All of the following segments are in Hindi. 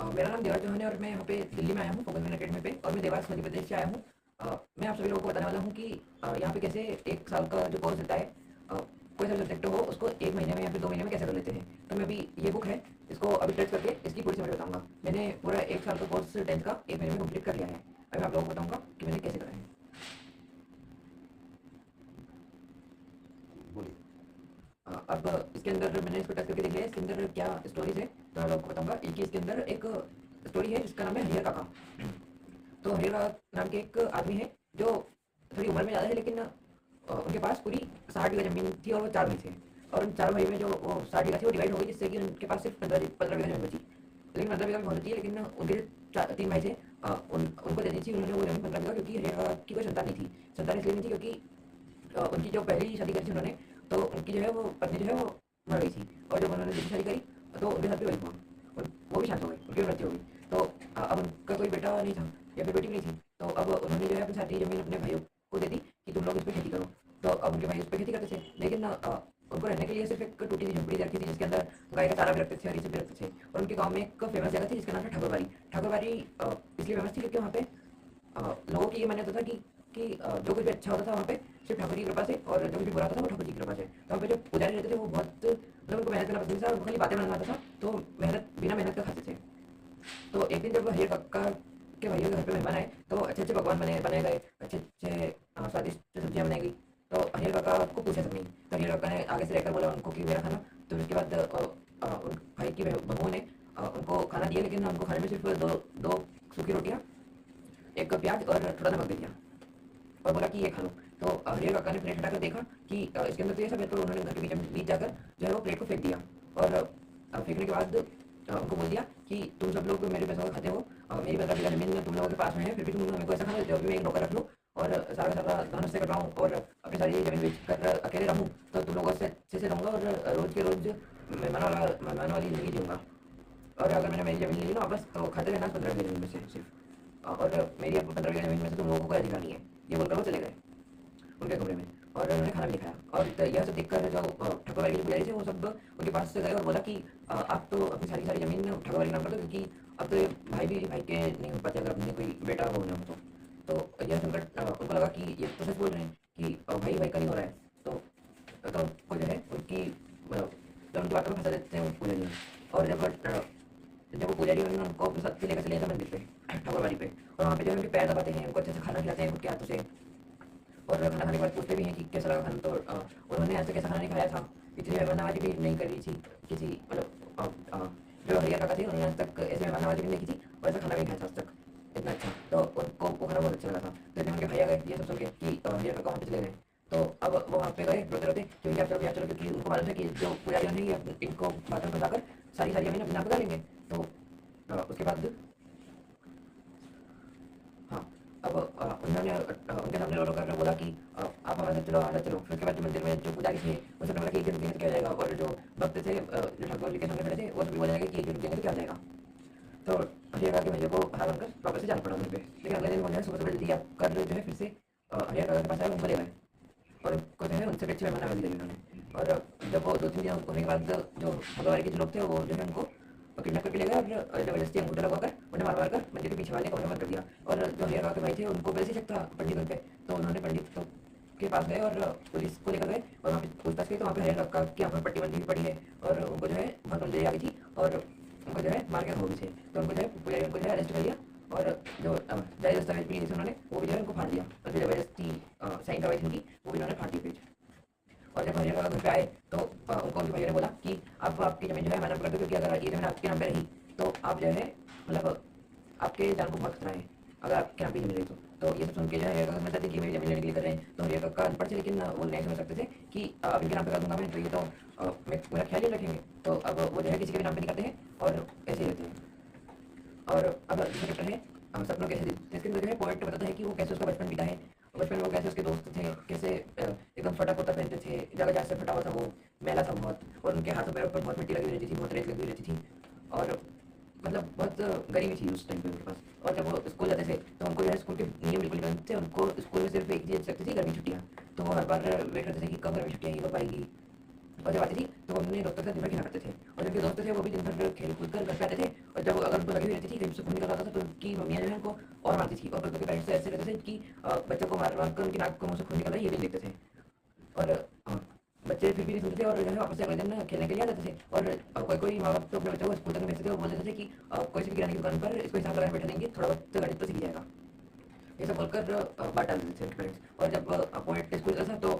मेरा नाम देवास चौहान है और मैं यहाँ पे दिल्ली में आया हूँ फोकस मैन अकेडमी पे और मैं देवास मध्य प्रदेश से आया हूँ। मैं आप सभी लोगों को बताने वाला हूँ कि यहाँ पे कैसे 1 साल का जो कोर्स होता है, कोई सा सब्जेक्ट हो उसको 1 महीने में या फिर 2 महीने में कैसे कर लेते हैं। तो मैं अभी ये बुक है, इसको अभी टेस्ट करके इसकी पूरी समझ बताऊंगा। मैंने पूरा 1 साल का कोर्स 10th का 1 महीने में कंप्लीट कर लिया है। अभी मैं आप लोगों को बताऊंगा कि मैंने कैसे करा है। बोलिए। अब इसके अंदर मैंने इसको टच करके देख लिया है, इसके अंदर क्या स्टोरीज है तो मैं आपको बताऊंगा। एक ही इसके अंदर एक स्टोरी है जिसका नाम है हरिहर काका। तो हरिहर काका नाम के एक आदमी है जो थोड़ी उम्र में ज़्यादा है, लेकिन उनके पास पूरी 60 बीघा जमीन थी और वो 4 भाई थे। और उन 4 भाई में जो वो 60 बीघा थी वो डिवाइड हो गई, जिससे कि उनके पास सिर्फ 15 बीघा जमीन बची। लेकिन 15 बीघा भी बहुत होती है, लेकिन उनके जो 3 भाई थे उनको दे दी थी उन्होंने वो जमीन 15 बीघा, क्योंकि हरिहर काका की कोई संतान नहीं थी। संतान इसलिए नहीं थी क्योंकि उनकी जो पहली शादी करी थी उन्होंने, तो उनकी जो है वो पत्नी जो है वो मर गई थी। और जब उन्होंने दूसरी शादी करी तो उनके साथ भी वही हुआ, वो भी शांत हो गई, उनकी भी मृत्यु हो गई। तो अब उनका कोई बेटा नहीं था या फिर बेटी भी नहीं थी। तो अब उन्होंने जो है अपनी सारी ज़मीन अपने भाइयों को दे दी कि तुम लोग इस पर खेती करो। तो अब उनके भाई उस पर खेती करते थे, लेकिन उनको रहने के लिए सिर्फ एक टूटी हुई झोंपड़ी रखी थी, जिसके अंदर गाय का चारा भी रखते थे और ये सब भी रखते थे। और उनके गाँव में एक फेमस जगह थी जिसका नाम था ठाकुरबाड़ी। ठाकुरबाड़ी इसलिए फेमस थी क्योंकि वहाँ पे लोगों की ये मान्यता था कि जो कुछ भी अच्छा होता था वहाँ पे सिर्फ ठाकुर जी की कृपा से, और जो कुछ भी बुरा होता था वो ठाकुर जी की कृपा से। तो वहाँ पे जो पुजारी रहते थे वो बहुत मतलब उनको मेहनत करना पसंद था, और खाली बातें बनाना आता था, तो मेहनत बिना मेहनत का खाते थे। तो एक दिन जब हरिहर काका के भाइयों के घर पे मेहमान आए तो अच्छे अच्छे पकवान बनाए गए, अच्छे अच्छे स्वादिष्ट सब्जियाँ बनाई गई। तो हरिहर काका को पूछा सब नहीं, तो हरिहर काका ने आगे से रहकर बोला उनको कि मेरा खाना। तो उसके बाद उन भाई की बहुओं ने उनको खाना दिया, लेकिन उनको खाने में सिर्फ दो दो सूखी रोटियाँ, एक प्याज और थोड़ा नमक दे दिया और बोला कि ये खा लो। तो हरिहर काका ने प्लेट हटाकर देखा कि इसके अंदर तो ये सब है। तो उन्होंने घर के बीच जाकर जो है वो प्लेट को फेंक दिया। और फेंकने के बाद उनको बोल दिया कि तुम सब लोग मेरे पैसों का खाते हो, मेरी 15 बीघा जमीन तुम लोगों के पास में है, फिर भी तुम मेरे को ऐसा खाना देते हो। अभी मैं एक नौकर रख लूँ और सारा का सारा धन से कटवाऊँ और अपनी सारी जमीन बेच कर अकेले रहूँ, तो तुम लोगों से अच्छे से रहूँगा और रोज़ के रोज़ मेहमान वाली ज़िंदगी जीऊँगा। और अगर मैंने मेरी ज़मीन ले ली ना वापस, तो खाते रहना 15 बीघा जमीन में से सिर्फ, और मेरी अब 15 बीघा जमीन में से तुम लोगों को कोई अधिकार नहीं है। ये बोलकर वो चले गए उनके कमरे में, और उन्होंने खाना भी नहीं खाया। और यह सब देखकर जो ठाकुरबाड़ी के पुजारी थे वो सब उनके पास से गए और बोला कि आप तो अपनी सारी सारी ज़मीन ठाकुरबाड़ी नाम कर दो, क्योंकि अब तो ये भाई भी भाई के नहीं हो पाते अगर अपने कोई बेटा हो ना हो तो यह संकट उनको लगा कि ये तो सच बोल रहे हैं कि भाई भाई का नहीं हो रहा है। तो वो जो है उनकी जब उनकी बातों में फंसा देते हैं वो पुजारी। और जब वो पुजारी उनको अपने साथ से लेकर चले जाते मंदिर पे, ठाकुरबाड़ी पे, और वहाँ पे जो है उनके पैर दबाते हैं, उनको अच्छे से खाना खिलाते हैं खुद के हाथों से। और खाना खाने के बाद पूछते भी हैं कि कैसा लगा खाना। तो उन्होंने ऐसे कैसा खाना नहीं खाया था, इतनी मेहमाननवाजी भी नहीं करी थी किसी, मतलब जो हरिहर काका थे उन्होंने आज तक ऐसे मेहमाननवाजी भी नहीं की थी और ऐसा खाना भी नहीं खाया था आज तक इतना अच्छा। तो उनको वो खाना बहुत अच्छा लगा था। तो जब उनके भैया गए ये सब सुन के कि हरिहर काका वहाँ पे चले गए, तो अब वो वहाँ पे गए रोते रोते क्योंकि आप चलो यहाँ चलो, क्योंकि उनको मालूम है कि जो पुजारी ने इनको बातों में फंसाकर सारी सारी जमीन अपने नाम बता लेंगे। तो उसके बाद हाँ, अब उन्होंने उनके सामने रो रो कर बोला कि आप हमारे साथ चलो, हमारे साथ चलो। फिर उसके बाद जो मंदिर में जो पुजारी थे वो सबने बोला कि 1 दिन रुकेंगे तो क्या हो जाएगा, और जो भक्त थे जो ठाकुर जी के सामने खड़े थे वो सभी बोलने लगे कि 1 दिन रुकेंगे तो क्या हो जाएगा। तो हरिहर काका के भैया को हार मानकर वापस से जाना पड़ा वहीं पे। लेकिन अगले दिन उन्होंने सुबह सुबह जल्दी आकर जो है फिर से हरिहर काका के पास आए, उनको ले गए और उनको जो है उनसे भी अच्छी मेहमाननवाजी दी उन्होंने। और जब वो 2-3 दिन होने के बाद जो ठाकुरबाड़ी के जो लोग थे वो जो है उनको किडनैप करके ले गए और जबरदस्ती अंगूठा लगवाकर उन्हें मार मार कर मंदिर के पीछे वाले कमरे में बंद कर दिया। और जो हरिहर काका के भाई थे उनको वैसे ही शक था पंडित पे, तो उन्होंने पंडित के पास गए और पुलिस को लेकर गए और वहाँ पे पूछताछ की। तो वहाँ पे हरिहर काका की आंखों में पट्टी बंधी हुई पड़ी है और उनको जो है बहुत कमजोरी आ गई थी और उनको जो है मार के हो भी थे। तो उनको जो है पुजारी उनको जो है अरेस्ट कर लिया और जो जारी दस्तावेज भी थे उन्होंने वो भी जो है उनको फाड़ दिया, और जो जबरदस्ती साइन करवाई थी उनकी वो भी उन्होंने फाड़ दी पेज। और जब हरिहर काका घर पे आए तो उनको उनके भैया ने बोला कि आप आपकी ज़मीन जो है हमारे नाम कर दो, क्योंकि अगर ये ज़मीन आपके नाम पे रही तो आप जो है मतलब आपके जान को बहुत खतरा है अगर आपके यहाँ पे ज़मीन रही तो ये सब सुन के जो है हरिहर काका समझते थे कि मेरी ज़मीन लेने के लिए कर रहे हैं। तो हरिहर काका अनपढ़ थे, लेकिन वो नहीं समझ सकते थे कि अब इनके नाम पे कर दूंगा मैं तो ये तो मैं मेरा ख्याल ही रखेंगे। तो अब वो जो है किसी के भी नाम पे नहीं करते हैं और ऐसे ही रहते हैं। और अब दूसरा चैप्टर है सपनों कैसे दिन। इसके अंदर जो है पोएट बताता है कि वो कैसे उसका बचपन बीता है, बचपन में वो कैसे उसके दोस्त थे, कैसे एकदम फटा कुर्ता पहनते थे, जगह जहाँ से फटा हुआ था वो, मैला था बहुत, और उनके हाथों पैरों पर बहुत मिट्टी लगी रहती थी, बहुत रेत लगी रहती थी, और मतलब बहुत गरीबी थी उस टाइम पे उनके पास। और जब वो स्कूल जाते थे तो उनको जो है स्कूल के नियम बिल्कुल नहीं बनते थे, उनको स्कूल में सिर्फ एक चीज़ अच्छी लगती थी, गर्मी छुट्टियाँ। तो वो हर बार वेट करते थे कि कब गर्मी छुट्टियाँ ये कब आएगी। और जब आती थी तो वो अपने दोस्तों के साथ दिन भर खेला करते थे, और जब के दोस्त थे वो भी दिन भर खेल कूद कर घर पे आते थे, और जब अगर उनको लगी हुई रहती थी कहीं से खून निकल आता था तो उनकी मम्मियाँ जो है उनको और मारती थी, और उनके पेरेंट्स ऐसे रहते थे कि बच्चों को मार मार कर उनकी नाक को मुँह से खून निकल रहा है ये भी देखते थे। और बच्चे फिर भी नहीं सुनते थे, और जो है वापस से अगले दिन खेलने के लिए आ जाते थे, और कोई कोई माँ बाप तो अपने बच्चों को स्कूल तक नहीं भेजते थे और बोल देते थे कि कोई सी भी किराने की दुकान पर इसको हिसाब लगाने बैठा देंगे, थोड़ा बहुत गणित तो सीख जाएगा, ये सब बोलकर बात डाल देते थे उनके पेरेंट्स। और जब पॉइंट स्कूल जाता था तो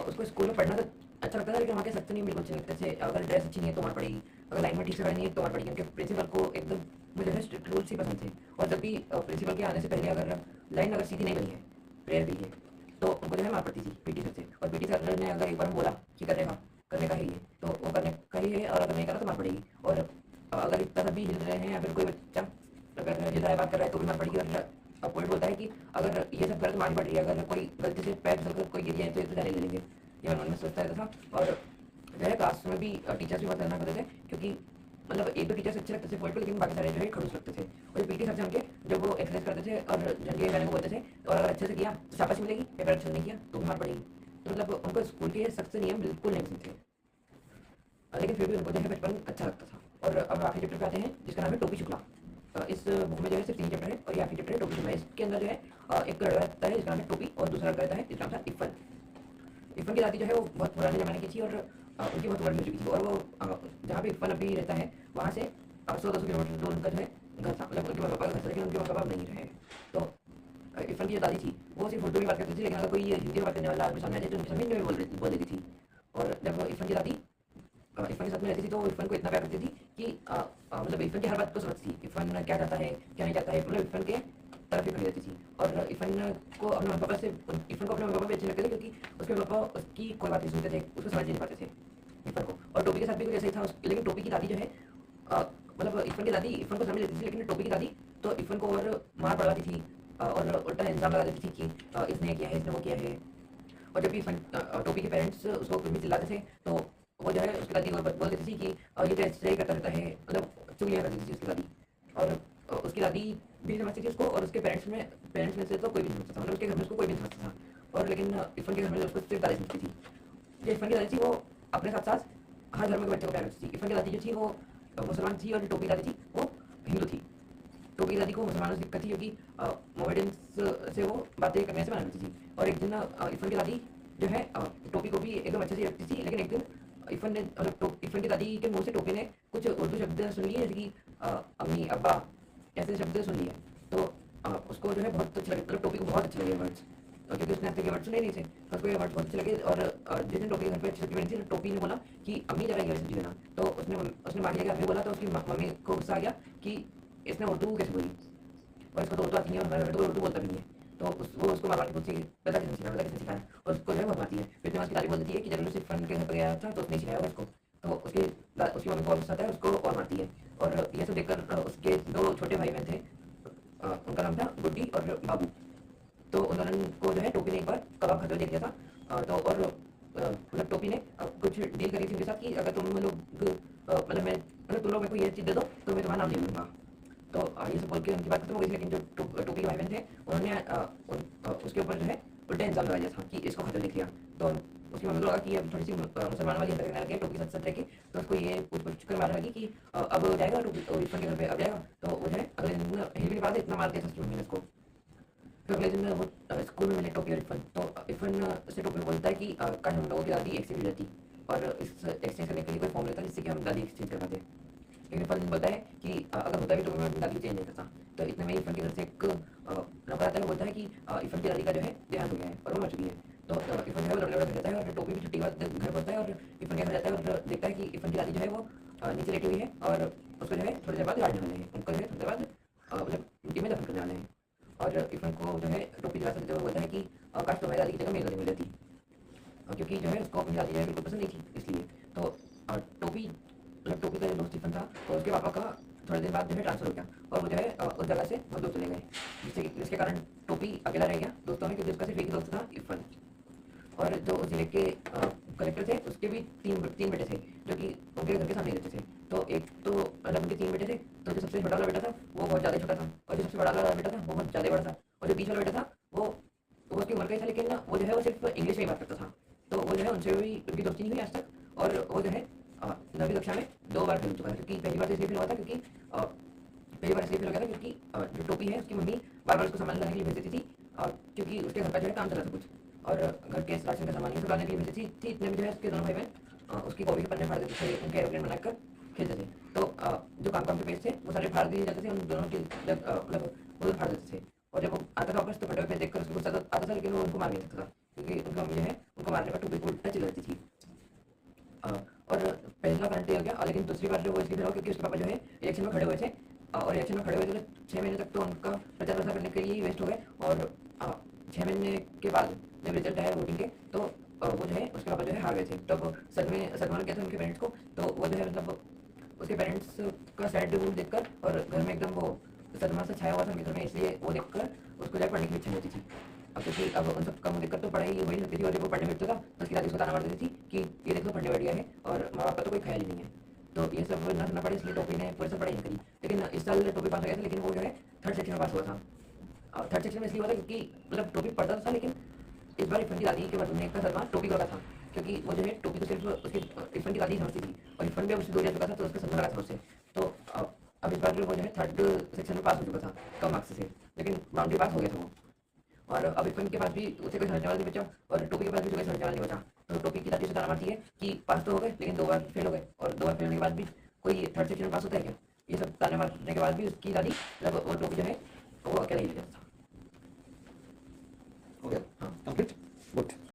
उसको स्कूल में पढ़ना तो अच्छा लगता था, लेकिन वहाँ के सख्त नियम बिल्कुल अच्छे लगते थे। अगर ड्रेस अच्छी नहीं है तो मार पड़ेगी, अगर लाइन में ठीक से खड़ी नहीं है तो मार पड़ेगी, उनके प्रिंसिपल को एकदम मुझे है स्ट्रिक्ट रूल्स ही पसंद थे। और जब भी प्रिंसिपल के आने से पहले अगर लाइन अगर सीधी नहीं बनी है प्रेयर के लिए तो उनको जो है मार पड़ती थी पीटी सर से, और पीटी सर ने अगर एक बार बोला कि करने का है ये तो वो करने का ही है, और अगर नहीं करा तो मार पड़ेगी। और अगर इतना सा भी हिल रहे हैं या फिर कोई बच्चा अगर हिल रहा है बात कर रहा है तो भी मार पड़ेगी। और पॉइंट बोलता है कि अगर ये सब गलत मारनी पड़ रही है, अगर कोई गलती से पैर फिसल कर कोई गिर जाए तो ये तो जाने ले लेंगे, ये मन में सोचता रहता था। और जो है क्लास में भी टीचर्स भी बहुत खतरनाक होते थे, क्योंकि मतलब एक दो टीचर्स अच्छे लगते थे पॉइंट पर, लेकिन बाकी सारे जो है खड़ूस लगते थे। और पीटी सर से हमके जब वो एक्सरसाइज करते थे और झंडे गाने को बोलते थे, और अगर अच्छे से किया तो शाबाशी मिलेगी, अगर अच्छे से नहीं किया तो मार पड़ेगी। तो मतलब उनको स्कूल के सख्त नियम बिल्कुल नहीं पसंद थे, लेकिन फिर भी उनको जो है बचपन अच्छा लगता था। और अब आखिरी चैप्टर पे आते हैं जिसका नाम है टोपी शुक्ला। इस बुक में जो है सिर्फ 3 चैप्टर है, और ये आखिरी चैप्टर है टोपी शुक्ला। इसके अंदर जो है एक लड़का रहता है जिसका नाम है टोपी, और दूसरा लड़का रहता है जिसका नाम था इफ़न। इफ़न की दादी जो है वो बहुत पुराने ज़माने की थी, और उनकी बहुत उम्र हो चुकी थी, और वो जहाँ पे इफ़न अभी रहता है वहाँ से 100-200 किलोमीटर दूर उनका जो है घर था, मतलब उनके पापा का घर था, लेकिन उनके पापा नहीं रहे। तो इफ़न की जो दादी थी वो सिर्फ उर्दू में बात करती थी, लेकिन अगर कोई हिंदी में बात करने वाला आदमी सामने आ जाए तो उनकी समझ में बोल देती थी। और जब इफ़न की दादी इफ़न के साथ में रहती थी तो इफ़न को इतना प्यार करती थी कि मतलब इफ़न की हर बात को समझती थी, इफ़न क्या चाहता है क्या नहीं चाहता है, मतलब इफ़न के तरफ ही खड़ी रहती थी। और इफ़न को अपने मम्मी पापा से इफ़न को अपने मम्मी पापा भी अच्छे लगते थे, क्योंकि उसके पापा उसकी कोई बात नहीं सुनते थे, उसको समझ नहीं पाते थे इफ़न को। और टोपी के साथ भी कुछ ऐसा ही था, लेकिन टोपी की दादी जो है मतलब इफ़न की दादी इफ़न को समझ लेती थी, लेकिन टोपी की दादी तो इफ़न को और मार पड़वाती थी, और उल्टा इल्ज़ाम लगा देती थी कि इसने किया है, इसने वो किया है। और जब भी टोपी के पेरेंट्स उसको कुछ भी चिल्लाते थे तो वो जो है उसकी दादी को बोल देती थी कि ये तो ऐसे ही करता रहता है, मतलब चुगलियाँ करती थी उसकी दादी। और उसकी दादी भी समझती थी उसको, और उसके पेरेंट्स में से तो कोई भी नहीं समझता था, मतलब उसके घर में उसको कोई भी नहीं समझता था। और लेकिन इफ़न के घर में उसको सिर्फ दादी समझती थी। जो इफ़न की दादी थी वो अपने साथ साथ हर धर्म के बच्चों को प्यार करती थी। इफ़न की दादी जो थी वो मुसलमान थी, और जो टोपी की दादी थी वो हिंदू थी। टोपी की दादी को मुसलमानों से दिक्कत थी, क्योंकि मोमेडियंस से वो बातें करने से मना करती थी। और एक दिन इफ़न की दादी जो है टोपी को भी एकदम अच्छे से रखती थी, लेकिन एक दिन इफ़न ने इफ़न की दादी के मुंह से टोपी ने कुछ उर्दू शब्द सुन लिए, जैसे कि अम्मी अब्बा ऐसे शब्द सुन लिए। तो उसको जो है बहुत अच्छे लगे, मतलब टोपी को बहुत अच्छे लगे वर्ड्स, क्योंकि उसने आज तक ये वर्ड सुने नहीं थे, तो उसको ये वर्ड बहुत अच्छे लगे। और जिस दिन टोपी के घर पे अच्छी सब्जी बनी थी तो टोपी ने बोला कि अम्मी जरा ये सब्जी देना, तो उसने मान लिया कि अम्मी बोला, तो उसकी मम्मी को गुस्सा आ गया कि इसने उर्दू कैसे बोली, और इसको तो उर्दू आती नहीं है, और हमारे घर तो उर्दू बोलता भी नहीं है। तो वो उसको मारवाड़ी पूछती है पता किसने सिखाया, पता किसने सिखाया, और उसको जो है बहुत मारती है। फिर उसकी दादी बोल देती है कि जरूर सिर्फ फ्रेंड के घर पर गया था तो उसने सिखाया होगा उसको, तो उसकी मम्मी को गुस्सा आता है, उसको और मारती है। और ये सब देखकर उसके 2 छोटे भाई बहन थे, उनका नाम था गुड्डी और बाबू। तो उन दोनों को जो है टोपी ने एक बार कबाब खाते हुए देख लिया था। तो और मतलब टोपी ने कुछ डील करी थी उनके साथ कि अगर तुम लोग मतलब तुम लोग मेरे को ये चीज़ दे दो तो मैं तुम्हारा नाम ले लूँगा। तो ये सब बोल के उनकी बात खत्म हो गई थी, लेकिन जो टोपी के भाई बहन थे उन्होंने उसके ऊपर जो है उल्टा इल्ज़ाम लगा दिया था कि इसको खाते हुए देख लिया। तो उसकी मम्मी को लगा कि अब थोड़ी सी मुसलमान वाली हरकत करने लगे टोपी के साथ साथ रह के, तो उसको ये पूछ कर मारने लगी कि अब जाएगा टोपी इरफान के घर पे अब जाएगा। तो वो जो है अगले दिन हिल भी नहीं पा रहा था, इतना मार दिया था उसकी मम्मी ने उसको। फिर अगले दिन वो स्कूल में मिले टोपी और इरफान, तो इरफान से टोपी बोलता है कि काश हम लोगों की दादी एक्सचेंज हो जाती, और इस एक्सचेंज करने के लिए कोई फॉर्म लेता जिससे कि हम दादी एक्सचेंज करवाते। लेकिन इरफान बोलता है कि अगर होता भी तो मैं अपनी दादी चेंज नहीं करता। तो इतने में इरफान की तरफ से एक नंबर आता है, वो बोलता है कि इरफान की दादी का जो है देहांत हो गया है और वो मर चुकी है। तो इरफान जो है वो लड़ने लड़ जाता है, और टोपी भी छुट्टी के बाद घर पहुंचता है, और इरफान के घर जाता है और देखता है कि इरफान की दादी जो है वो नीचे लेटी हुई है, और उसको जो है थोड़ी देर बाद गाड़ने वाले हैं, उनको जो है थोड़ी देर बाद मतलब मिट्टी में दफन करने वाले हैं। और इरफान को जो है टोपी दिलासा देते हुए बोलता है कि काश तुम्हारी दादी की जगह मेरी दादी मिल जाती, क्योंकि जो है उसको अपनी दादी जो है बिल्कुल पसंद नहीं थी इसलिए। तो टोपी मतलब टोपी का जो दोस्त इरफान था तो उसके पापा का थोड़े दिन बाद जो है ट्रांसफर हो गया, और वो जो है उस जगह से बहुत दूर चले गए, जिसके कारण टोपी अकेला रह गया दोस्तों में, क्योंकि उसका सिर्फ एक दोस्त था इरफान। और जो उस जिले के कलेक्टर थे उसके भी तीन बेटे थे जो कि उनके घर के सामने रहते थे। तो एक तो मतलब उनके 3 बेटे थे, तो जो सबसे छोटा वाला बेटा था वो बहुत ज़्यादा छोटा था, और जो सबसे बड़ा वाला बेटा था वो बहुत ज़्यादा बड़ा था, और जो बीच वाला बेटा था वो उसकी उम्र का ही था, लेकिन वो जो है वो सिर्फ इंग्लिश में ही बात करता था। तो वो जो है उनसे भी उनकी दोस्ती नहीं हुई आज तक। और वो जो है 9वीं कक्षा में 2 बार फेल हो चुका था, क्योंकि पहली बार तो इसलिए फेल हुआ था क्योंकि पहली बार इसलिए फेल हो गया था क्योंकि जो टोपी है उसकी मम्मी बार-बार उसको सामान लाने के लिए भेज देती थी, क्योंकि उसके घर का जो है काम चला था कुछ, और घर के राशन का सामान ये सब लाने के लिए भेज देती थी। इतने में जो है उसके दोनों भाई बहन उसकी कॉपी के पन्ने फाड़ देते थे, उनके एरोप्लेन बनाकर खेलते थे। तो जो काम-काम के पेज थे वो सारे फाड़ दिए जाते थे, उन दोनों के मतलब वो फाड़ देते थे। और जब वो आता था वापस तो फटे हुए पेज देखकर उसको गुस्सा आता था, लेकिन वो उनको मार नहीं सकता था, क्योंकि उनकी मम्मी जो है उनको मारने पर टोपी को उल्टा चिल्लाती थी। और पहला पेनल्टी हो गया, लेकिन दूसरी बार जो वो इसलिए फेल हुआ क्योंकि उसके पापा जो है इलेक्शन में खड़े हुए थे, और इलेक्शन में खड़े हुए थे तो 6 महीने तक तो उनका प्रचार प्रसार करने के लिए ही वेस्ट हो गए, और 6 महीने के बाद जब रिजल्ट आया वोटिंग के तो वो जो है उसके पापा जो है हार गए थे। तब सदमा लग गया था उनके पेरेंट्स को, तो वो जो है मतलब उसके पेरेंट्स का सैड मूड देखकर और घर में एकदम वो सदमा सा छाया हुआ था मित्रों में, इसलिए वो देखकर उसको जाकर पढ़ने की इच्छा नहीं होती थी। अब क्योंकि अब उन सब काम दिक्कत तो पढ़ाई हो ही नहीं सकती थी, और जब वो पढ़ने बैठता था तो उसकी दादी उसको ताना मार देती थी कि ये देखो पढ़ने बैठ गया है, और माँ बाप का तो कोई ख्याल ही नहीं है। तो ये सब ना सुनना पड़े, इसलिए टोपी ने पूरे साल पढ़ाई नहीं करी। लेकिन इस साल टोपी पास हो गया था, लेकिन वो जो है थर्ड सेक्शन में पास हुआ था। और थर्ड सेक्शन में इसलिए हुआ था क्योंकि मतलब टोपी पढ़ता तो था, लेकिन इस बार इरफान की दादी के बाद उन्हें का सदमा टोपी का लगा था, क्योंकि वो जो है टोपी तो सिर्फ उसकी इरफान की दादी ही समझती थी, और इरफान भी अब उससे 2 जा चुका था तो उसका सदमा लगा था उससे। तो अब इस बार वो जो है थर्ड सेक्शन में पास हो चुका था कम मार्क्स से, लेकिन बाउंड्री पास हो गया था वो। और अब इरफान के पास भी उसे कोई समझने वाला नहीं बचा, और टोपी के पास भी उसे कोई समझने वाला नहीं बचा। तो टोपी की दादी उसे ताना मारती है कि पास तो हो गए लेकिन 2 बार फेल हो गए, और 2 बार फेल होने के बाद भी कोई थर्ड सेक्शन में पास होता है क्या? ये सब ताने मारने के बाद भी उसकी दादी मतलब वो टोपी जो है वो अकेला ही ले जाता था। हो गया? हाँ। कंप्लीट? गुड।